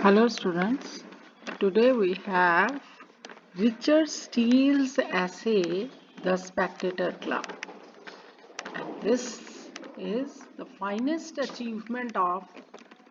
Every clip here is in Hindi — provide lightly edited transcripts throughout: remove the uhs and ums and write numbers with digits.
Hello students, today we have Richard Steele's essay, The Spectator Club. And this is the finest achievement of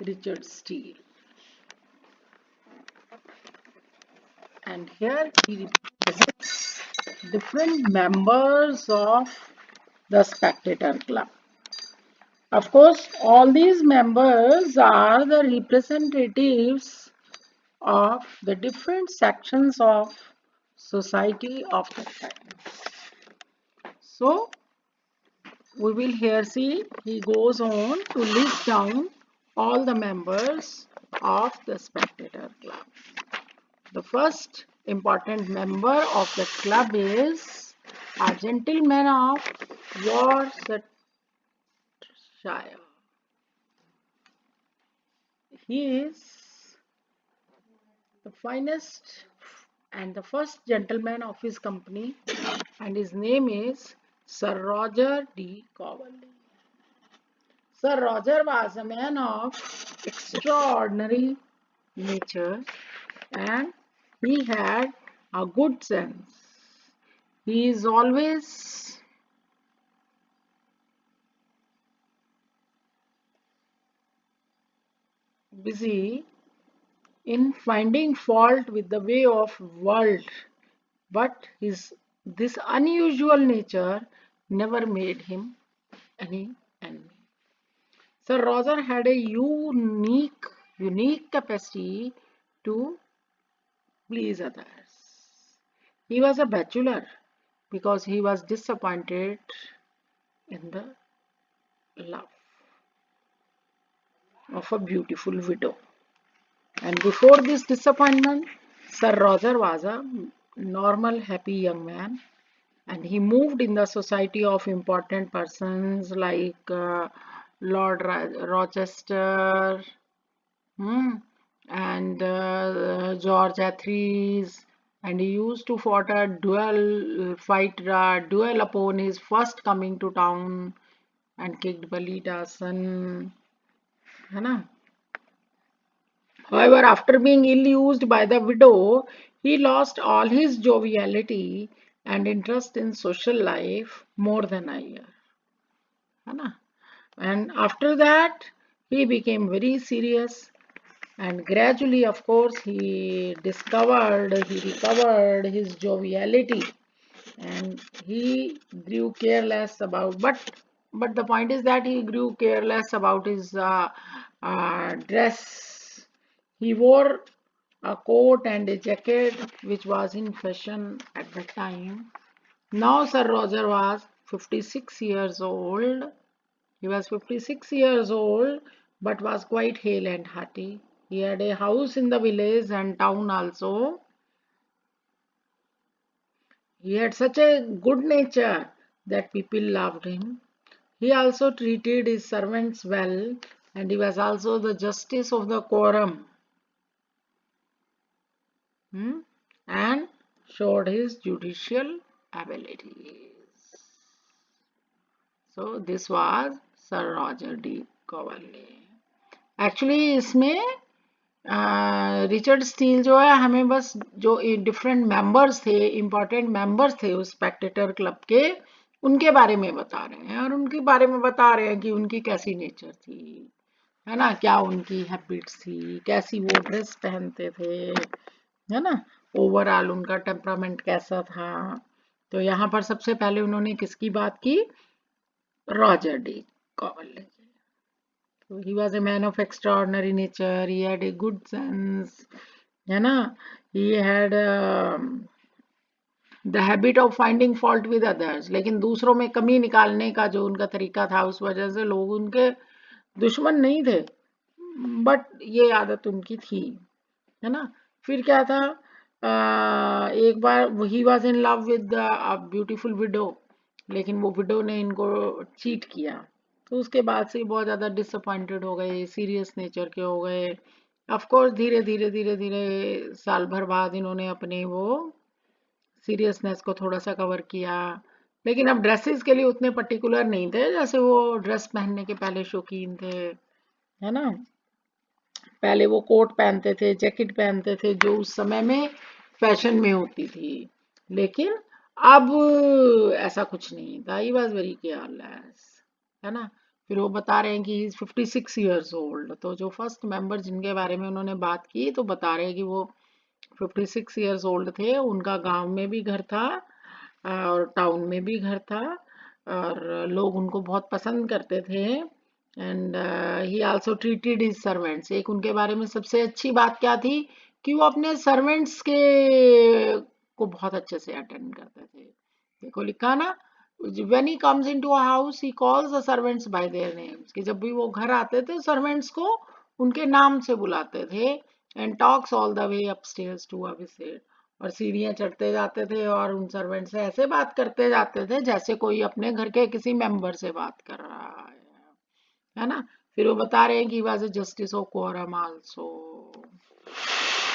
Richard Steele. And here he represents different members of the Spectator Club. Of course, all these members are the representatives of the different sections of society of the time. So we will here see he goes on to list down all the members of the Spectator Club. The first important member of the club is a gentleman of Worcestershire. He is the finest and the first gentleman of his company, and his name is Sir Roger de Coverley. Sir Roger was a man of extraordinary nature and he had a good sense. He is always busy in finding fault with the way of world, but this unusual nature never made him any enemy. Sir Roger had a unique capacity to please others. He was a bachelor because he was disappointed in the love of a beautiful widow. And before this disappointment, Sir Roger was a normal, happy young man, and he moved in the society of important persons like Lord Rochester, and George Athreys, and he used to fight a duel upon his first coming to town and kicked Balita's son. है ना? However, after being ill-used by the widow, he lost all his joviality and interest in social life more than a year. है ना? And after that, he became very serious. And gradually, of course, he recovered his joviality, and he grew careless about. But the point is that he grew careless about his dress. He wore a coat and a jacket which was in fashion at the time. Now, Sir Roger was 56 years old. He was 56 years old, but was quite hale and hearty. He had a house in the village and town also. He had such a good nature that people loved him. He also treated his servants well, and he was also the justice of the quorum, and showed his judicial abilities. So this was Sir Roger de Coverley. Actually इसमें रिचर्ड स्टील जो है हमें बस जो डिफरेंट मेंबर्स थे, इम्पोर्टेंट मेंबर्स थे उस स्पेक्टेटर क्लब के, उनके बारे में बता रहे हैं, और उनके बारे में बता रहे हैं कि उनकी कैसी नेचर थी, है ना, क्या उनकी हैबिट्स थी, कैसी वो ड्रेस पहनते थे, है ना, ओवरऑल उनका टेम्परामेंट कैसा था. तो यहाँ पर सबसे पहले उन्होंने किसकी बात की? Roger de Coverley. So he was a man of extraordinary nature. He had a good sense, है ना. He had the habit of finding fault with others. लेकिन दूसरों में कमी निकालने का जो उनका तरीका था, उस वजह से लोग उनके दुश्मन नहीं थे, बट ये आदत उनकी थी, है ना. फिर क्या था, एक बार he was in love with a beautiful widow, लेकिन वो विडो ने इनको चीट किया. तो उसके बाद से बहुत ज़्यादा डिसअपॉइंटेड हो गए, सीरियस नेचर के हो गए. ऑफ कोर्स धीरे धीरे साल भर बाद इन्होंने अपने वो सीरियसनेस को थोड़ा सा कवर किया, लेकिन अब ड्रेसेस के लिए उतने पर्टिकुलर नहीं थे जैसे वो ड्रेस पहनने के पहले शौकीन थे, है ना. पहले वो कोट पहनते थे, जैकेट पहनते थे, जो उस समय में फैशन में होती थी, लेकिन अब ऐसा कुछ नहीं था। ही वॉज वेरी केयरलेस, है ना। फिर वो बता रहे हैं कि ही इज 56 ईयर्स ओल्ड। तो जो फर्स्ट मेंबर जिनके बारे में उन्होंने बात की, तो बता रहे हैं कि वो 56 ईयर्स ओल्ड थे। उनका गांव में भी घर था और टाउन में भी घर था, और लोग उनको बहुत पसंद करते थे। And he also treated his servants. एक उनके बारे में सबसे अच्छी बात क्या थी कि वो अपने सर्वेंट्स के को बहुत अच्छे से अटेंड करते थे। देखो लिखा ना, when he comes into a house he calls the servants by their names, कि जब भी वो घर आते थे सर्वेंट्स को उनके नाम से बुलाते थे। and talks all the way upstairs to a visit, और सीढ़ियाँ चढ़ते जाते थे और उन सर्वेंट से ऐसे बात करते जाते थे जैसे कोई अपने घर के किसी मेंबर से बात कर रहा है ना। फिर वो बता रहे हैं कि was a justice of quorum also.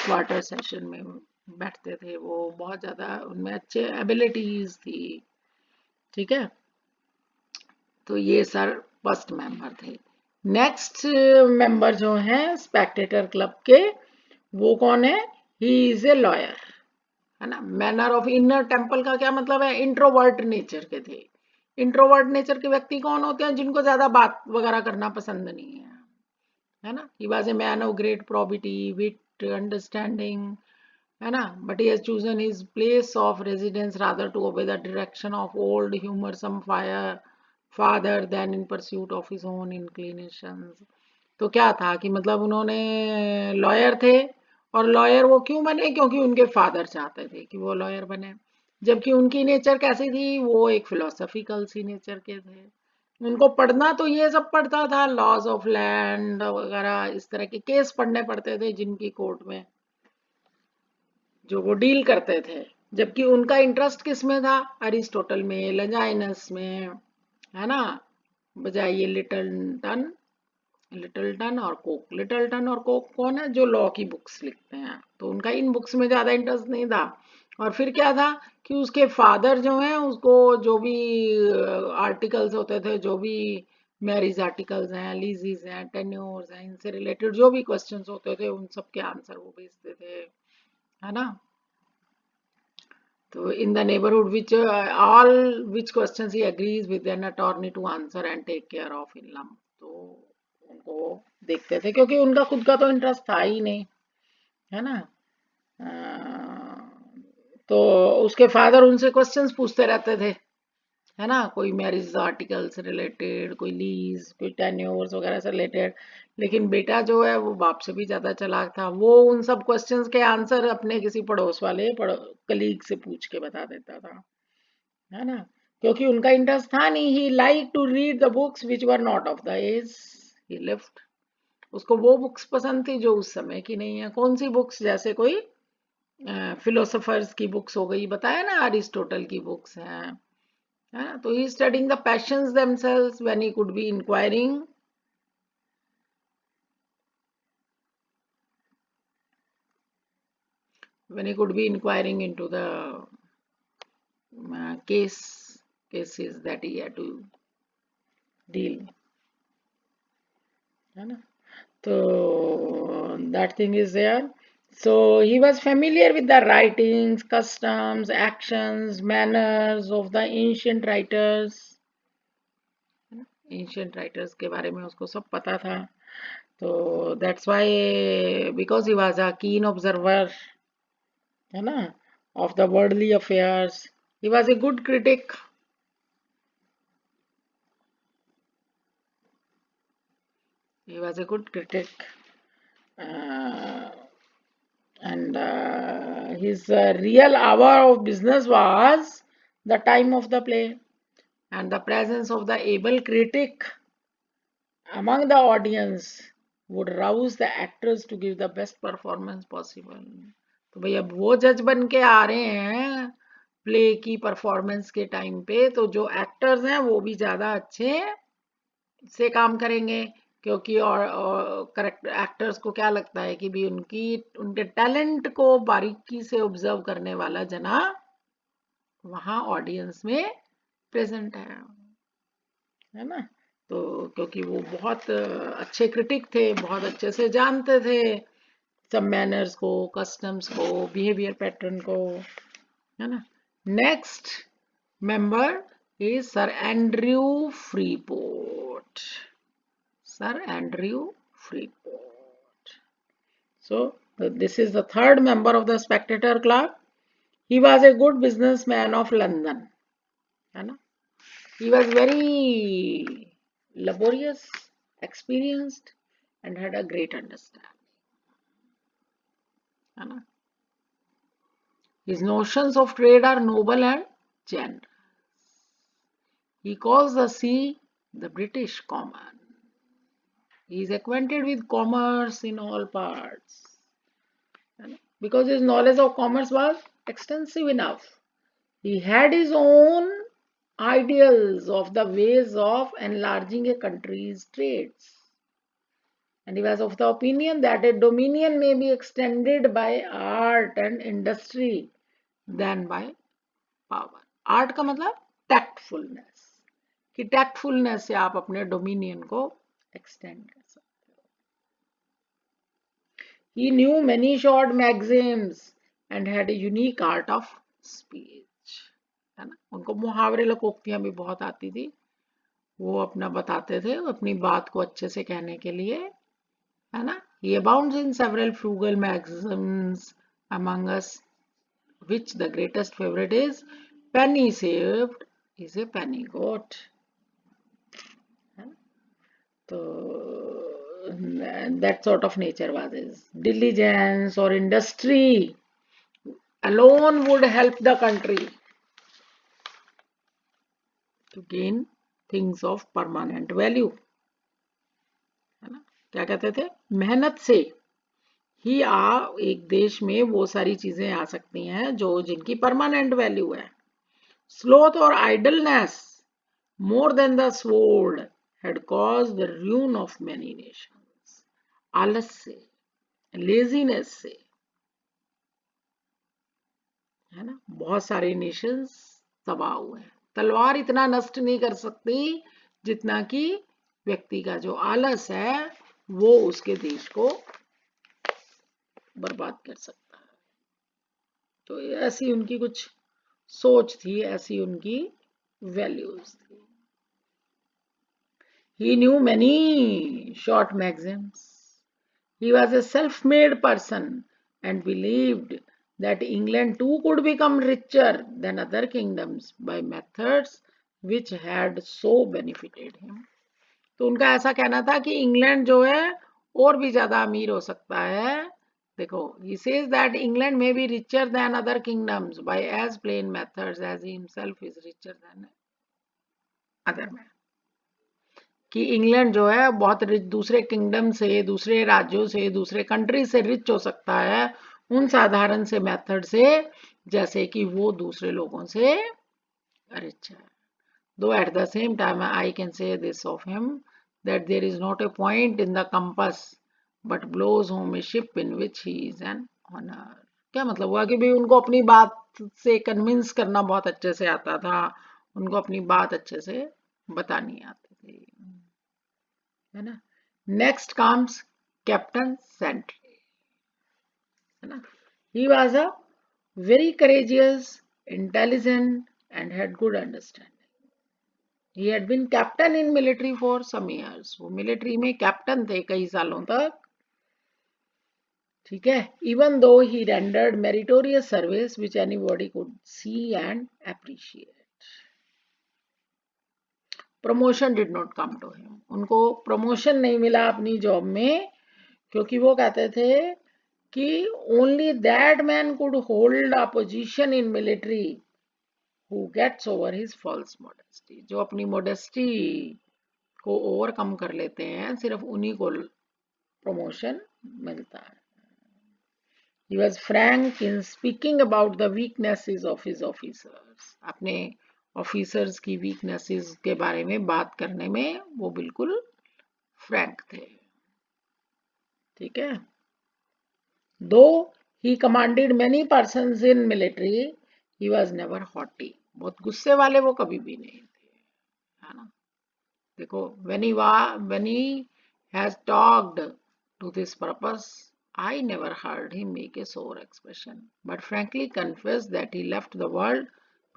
Quarter session में बैठते थे वो, बहुत ज्यादा उनमें अच्छे एबिलिटीज थी, ठीक है। तो ये सर फर्स्ट मेंबर थे। नेक्स्ट मेंबर जो है स्पेक्टेटर क्लब के, वो कौन है? ही इज ए लॉयर, है ना। मैनर ऑफ इनर टेम्पल का क्या मतलब है? इंट्रोवर्ट नेचर के थे। इंट्रोवर्ट नेचर के व्यक्ति कौन होते हैं? जिनको ज्यादा बात वगैरह करना पसंद नहीं है ना। He was a man of great probity, wit, understanding, है ना। But he has chosen his place of residence rather to obey the direction of old humoursome father than in pursuit of his own inclinations. तो क्या था कि मतलब उन्होंने लॉयर थे, और लॉयर वो क्यों बने? क्योंकि उनके फादर चाहते थे कि वो लॉयर बने। जबकि उनकी नेचर कैसी थी? वो एक फिलोसफिकल सी नेचर के थे। उनको पढ़ना तो ये सब पढ़ता था, लॉज ऑफ लैंड वगैरह, इस तरह के केस पढ़ने पड़ते थे जिनकी कोर्ट में जो वो डील करते थे। जबकि उनका इंटरेस्ट किस में था? अरिस्टोटल में, लजाइनस में, है ना, बजाय ये लिटलटन और कोक। लिटलटन और कोक कौन है? जो लॉ की बुक्स लिखते हैं। तो उनका इन बुक्स में ज्यादा इंटरेस्ट नहीं था। और फिर क्या था कि उसके फादर जो हैं उसको जो भी आर्टिकल्स होते थे, जो भी मैरिज आर्टिकल्स हैं, लीजीज हैं, टेन्योर्स हैं, इनसे रिलेटेड जो भी क्वेश्चंस होते थे उन सब के आंसर वो भेजते थे, है ना। तो in the neighborhood which all which questions he agrees with an attorney to answer and take care of in lump। तो उनको देखते थे क्योंकि उनका खुद का तो इंटरेस्ट था ही नहीं, है ना। तो उसके फादर उनसे क्वेश्चंस पूछते रहते थे, है ना, कोई मैरिज आर्टिकल से रिलेटेड, कोई लीज, कोई टेन्योर्स वगैरह से रिलेटेड। लेकिन बेटा जो है वो बाप से भी ज्यादा चालाक था। वो उन सब क्वेश्चंस के आंसर अपने किसी पड़ोस वाले कलीग से पूछ के बता देता था, है ना। क्योंकि उनका इंटरेस्ट था नहीं। He like to read the books which were not of the age he lived. उसको वो बुक्स पसंद थी जो उस समय की नहीं है। कौन सी बुक्स? जैसे कोई फिलोसोफर्स की बुक्स हो गई, बताया ना, अरिस्टोटल की बुक्स हैं, है ना। तो he studying the passions themselves when he could be inquiring into the cases that he had to deal, है ना। तो that thing is there. So he was familiar with the writings, customs, actions, manners of the ancient writers। Ancient writers के बारे में उसको सब पता था। तो that's why because he was a कीन ऑब्जर्वर, है ना, of the worldly affairs. He was a good critic. He was a good critic, uh, and his real hour of business was the time of the play, and the presence of the able critic among the audience would rouse the actors to give the best performance possible। तो भाई अब वो जज बन के आ रहे हैं प्ले की परफॉर्मेंस के टाइम पे, तो जो एक्टर्स हैं वो भी ज्यादा अच्छे से काम करेंगे। क्योंकि और करेक्ट एक्टर्स को क्या लगता है कि भी उनके टैलेंट को बारीकी से ऑब्जर्व करने वाला जना वहां ऑडियंस में प्रेजेंट है ना। तो क्योंकि वो बहुत अच्छे क्रिटिक थे, बहुत अच्छे से जानते थे सब मैनर्स को, कस्टम्स को, बिहेवियर पैटर्न को, है ना। Next member is sir Andrew Freeport. Sir Andrew Freeport. So this is the third member of the Spectator Club. He was a good businessman of London, है ना. He was very laborious, experienced, and had a great understanding, है ना. His notions of trade are noble and generous. He calls the sea the British Common. He is acquainted with commerce in all parts, because his knowledge of commerce was extensive enough. He had his own ideals of the ways of enlarging a country's trades. And he was of the opinion that a dominion may be extended by art and industry than by power. Art का मतलब tactfulness, कि tactfulness से आप अपने dominion को extend कर सकते हो. He knew many short maxims and had a unique art of speech. है ना. उनको मुहावरे लोकोक्तियां भी बहुत आती थी. वो अपना बताते थे अपनी बात को अच्छे से कहने के लिए, है ना. He abounds in several frugal maxims, among us which the greatest favorite is penny saved is a penny got. So that sort of nature was his. Diligence or industry alone would help the country to gain things of permanent value, है ना. क्या कहते थे, मेहनत से ही एक देश में वो सारी चीजें आ सकती हैं जो जिनकी परमानेंट वैल्यू है. स्लोथ और idleness more than the sword had caused the ruin of many Nations. आलस से, लेजीनेस से, है ना, बहुत सारे नेशंस तबाह हुए हैं. तलवार इतना नष्ट नहीं कर सकती जितना कि व्यक्ति का जो आलस है वो उसके देश को बर्बाद कर सकता है. तो ऐसी उनकी कुछ सोच थी, ऐसी उनकी वैल्यूज थी. He knew many short maxims. He was a self-made person and believed that England too could become richer than other kingdoms by methods which had so benefited him. तो उनका ऐसा कहना था कि इंग्लैंड जो है और भी ज्यादा अमीर हो सकता है. देखो, he says that England may be richer than other kingdoms by as plain methods as he himself is richer than other men. कि इंग्लैंड जो है बहुत रिच, दूसरे किंगडम से, दूसरे राज्यों से, दूसरे कंट्री से रिच हो सकता है उन साधारण से मेथड से जैसे कि वो दूसरे लोगों से रिच है. Though at the same time I can say this of him that there is not a point in the compass but blows home a ship in which he is an honor. क्या मतलब हुआ कि भाई उनको अपनी बात से कन्विंस करना बहुत अच्छे से आता था, उनको अपनी बात अच्छे से बतानी आती थी, है ना. नेक्स्ट कम्स कैप्टन सेंट्री, है ना. He was a very courageous, intelligent and had good understanding. He had been captain in military for some years. वो मिलिट्री में कैप्टन थे कई सालों तक, ठीक है. Even though he rendered meritorious service which anybody could see and appreciate. Promotion did not come to him. उनको प्रमोशन नहीं मिला अपनी जॉब में क्योंकि वो कहते थे कि only that man could hold a position in military who gets over his false modesty. जो अपनी मॉडेस्टी को ओवरकम कर लेते हैं सिर्फ उन्हीं को प्रमोशन मिलता है. He was frank in speaking about the weaknesses of his officers. अपने ऑफिसर्स की वीकनेसेस के बारे में बात करने में वो बिल्कुल फ्रैंक थे, ठीक है. Though he commanded many persons in military, he was never haughty. बहुत गुस्से वाले वो कभी भी नहीं थे, है ना. देखो, when he has talked to this purpose, I never heard him make a sore expression, but frankly confessed that he left the world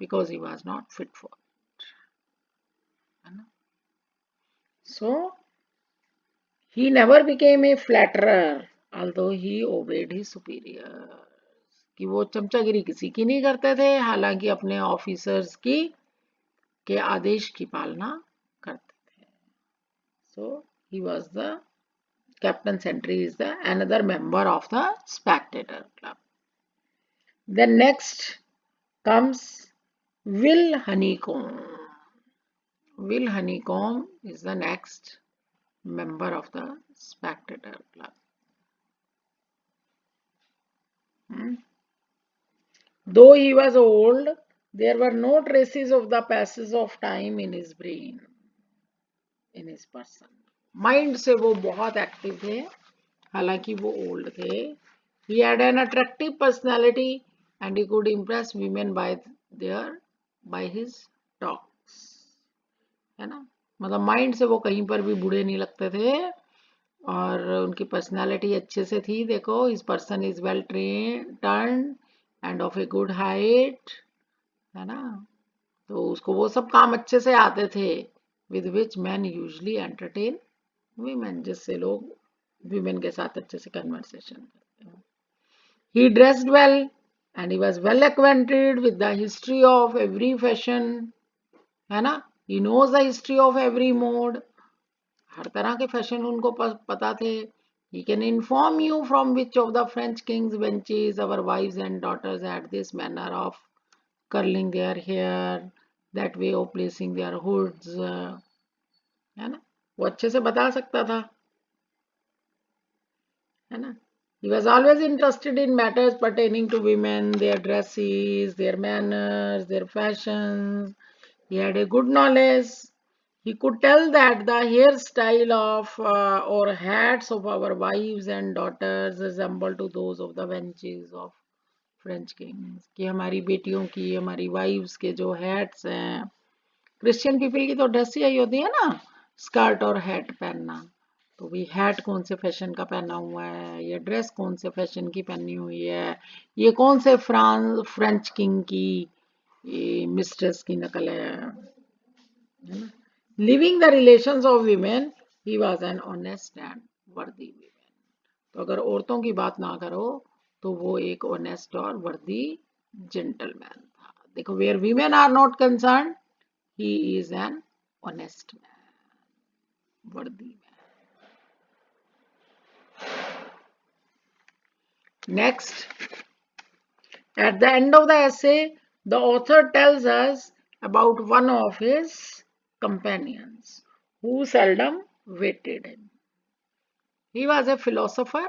because he was not fit for it. है ना? So he never became a flatterer, although he obeyed his superiors. कि वो चमचागिरी किसी की नहीं करते थे, हालांकि अपने ऑफिसर्स की के आदेश की पालना करते थे. So he was the Captain Sentry is the another member of the Spectator Club. Then next comes Will Honeycomb. Will Honeycomb is the next member of the Spectator Club. Though he was old, there were no traces of the passage of time in his brain, in his person. Mind से वो बहुत एक्टिव थे, हालांकि वो ओल्ड थे. He had an attractive personality and he could impress women by his talks. है ना? मतलब माइंड से वो कहीं पर भी बूढ़े नहीं लगते थे और उनकी पर्सनालिटी अच्छे से थी. देखो, his person is well turn end of a good height. है ना? तो उसको वो सब काम अच्छे से आते थे with which man usually entertain women, जिससे लोग वीमेन के साथ अच्छे से कन्वर्सेशन करते हैं. He dressed well and he was well acquainted with the history of every fashion. है ना? He knows the history of every mode. हर तरह के फैशन उनको पता थे. He can inform you from which of the French kings' benches our wives and daughters had this manner of curling their hair, that way of placing their hoods. है ना? वो अच्छे से बता सकता था. है ना? He was always interested in matters pertaining to women, their dresses, their manners, their fashions. He had a good knowledge. He could tell that the hairstyle of or hats of our wives and daughters resemble to those of the benches of French kings. कि हमारी बेटियों की, हमारी wives के जो hats हैं, क्रिश्चियन पीपल की तो ड्रेस ही यही होती है ना, स्कर्ट और हैट पहनना. तो भी हैट कौन से फैशन का पहना हुआ है, ये ड्रेस कौन से फैशन की पहनी हुई है, ये कौन से फ्रेंच किंग की मिस्ट्रेस की नकल है. Living the relations of women, he was an honest and वर्दी वीमेन. तो अगर औरतों की बात ना करो तो वो एक ऑनेस्ट और वर्दी जेंटलमैन था. देखो, where women are not concerned, he is an honest man, worthy man. Next, at the end of the essay, the author tells us about one of his companions who seldom waited him. He was a philosopher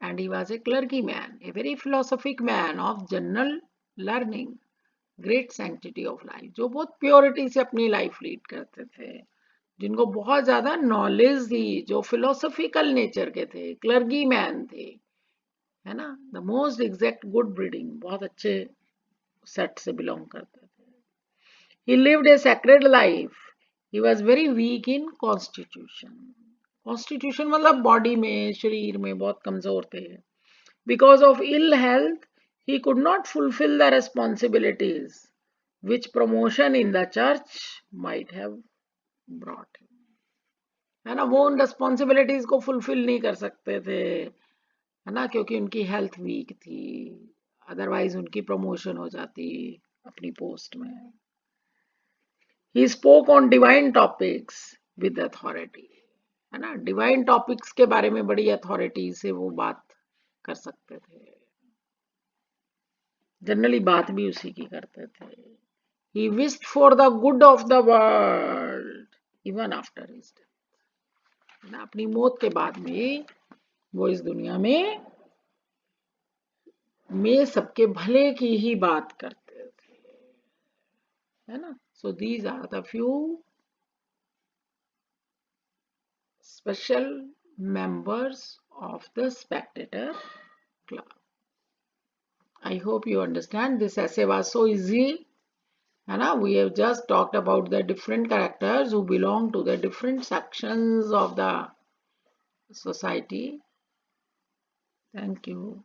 and he was a clergyman, a very philosophic man of general learning, great sanctity of life, जो बहुत प्योरिटी से अपनी लाइफ लीड करते थे, जिनको बहुत ज्यादा नॉलेज थी, जो फिलोसॉफिकल नेचर के थे, क्लर्गी मैन थे. है ना? The most exact good breeding, बहुत अच्छे सेट से बिलोंग करते थे. He lived a sacred life. He was very weak in constitution. Constitution मतलब बॉडी में, शरीर में बहुत कमजोर थे. Because of ill health he could not fulfill the responsibilities which promotion in the church might have brought him. है ना? वो उन रिस्पॉन्सिबिलिटीज को फुलफिल नहीं कर सकते थे, है ना, क्योंकि उनकी हेल्थ वीक थी. अदरवाइज उनकी प्रमोशन हो जाती अपनी पोस्ट में. He spoke on divine topics with authority. है ना? डिवाइन टॉपिक्स के बारे में बड़ी अथॉरिटी से वो बात कर सकते थे. जनरली बात भी उसी की करते थे. He wished for the good of the world even after his death. ना, अपनी मौत के बाद भी वो इस दुनिया में सबके भले की ही बात करते थे. है ना? So these are the few special members of the Spectator Club. I hope you understand. This essay was so easy है ना. We have just talked about the different characters who belong to the different sections of the society. Thank you.